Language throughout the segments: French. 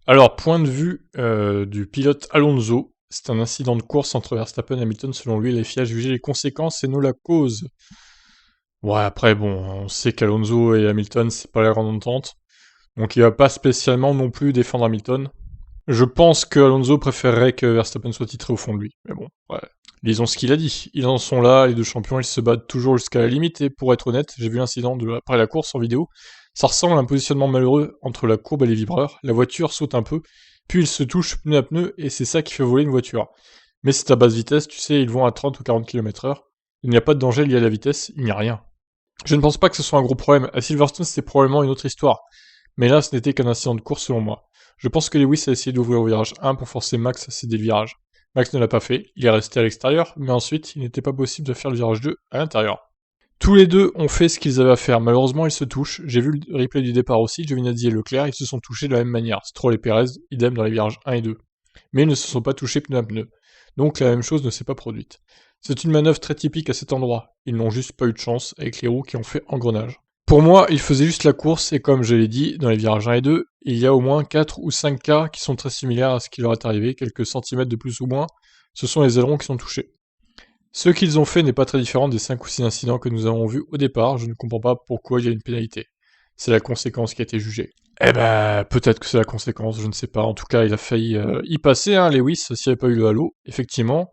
Alors, point de vue du pilote Alonso, c'est un incident de course entre Verstappen et Hamilton. Selon lui, la FIA a jugé les conséquences et non la cause. Ouais, après, bon, on sait qu'Alonso et Hamilton, c'est pas la grande entente. Donc il va pas spécialement non plus défendre Hamilton. Je pense que Alonso préférerait que Verstappen soit titré au fond de lui. Mais bon, ouais. Lisons ce qu'il a dit. Ils en sont là, les deux champions, ils se battent toujours jusqu'à la limite. Et pour être honnête, j'ai vu l'incident après la course en vidéo. Ça ressemble à un positionnement malheureux entre la courbe et les vibreurs. La voiture saute un peu, puis ils se touchent pneu à pneu, et c'est ça qui fait voler une voiture. Mais c'est à basse vitesse, tu sais, ils vont à 30 ou 40 km/h. Il n'y a pas de danger lié à la vitesse, il n'y a rien. Je ne pense pas que ce soit un gros problème. À Silverstone, c'était probablement une autre histoire. Mais là, ce n'était qu'un incident de course selon moi. Je pense que Lewis a essayé d'ouvrir au virage 1 pour forcer Max à céder le virage. Max ne l'a pas fait, il est resté à l'extérieur, mais ensuite, il n'était pas possible de faire le virage 2 à l'intérieur. Tous les deux ont fait ce qu'ils avaient à faire. Malheureusement, ils se touchent. J'ai vu le replay du départ aussi. Giovinazzi et Leclerc, ils se sont touchés de la même manière. Stroll et Perez, idem dans les virages 1 et 2. Mais ils ne se sont pas touchés pneu à pneu. Donc la même chose ne s'est pas produite. C'est une manœuvre très typique à cet endroit. Ils n'ont juste pas eu de chance avec les roues qui ont fait engrenage. Pour moi, ils faisaient juste la course et comme je l'ai dit, dans les virages 1 et 2, il y a au moins 4 ou 5 cas qui sont très similaires à ce qui leur est arrivé, quelques centimètres de plus ou moins. Ce sont les ailerons qui sont touchés. Ce qu'ils ont fait n'est pas très différent des 5 ou 6 incidents que nous avons vus au départ, je ne comprends pas pourquoi il y a une pénalité. C'est la conséquence qui a été jugée. Eh ben, peut-être que c'est la conséquence, je ne sais pas. En tout cas, il a failli y passer, hein, Lewis, s'il n'y avait pas eu le halo, effectivement.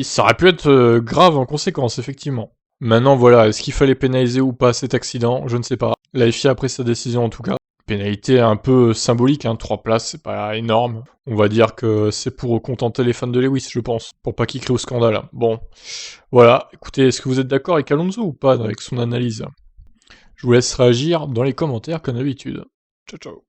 Ça aurait pu être grave en conséquence, effectivement. Maintenant, voilà, est-ce qu'il fallait pénaliser ou pas cet accident? Je ne sais pas. La FIA a pris sa décision en tout cas. Pénalité un peu symbolique, hein, 3 places, c'est pas énorme. On va dire que c'est pour contenter les fans de Lewis, je pense, pour pas qu'il crée au scandale. Bon, voilà, écoutez, est-ce que vous êtes d'accord avec Alonso ou pas avec son analyse? Je vous laisse réagir dans les commentaires comme d'habitude. Ciao ciao.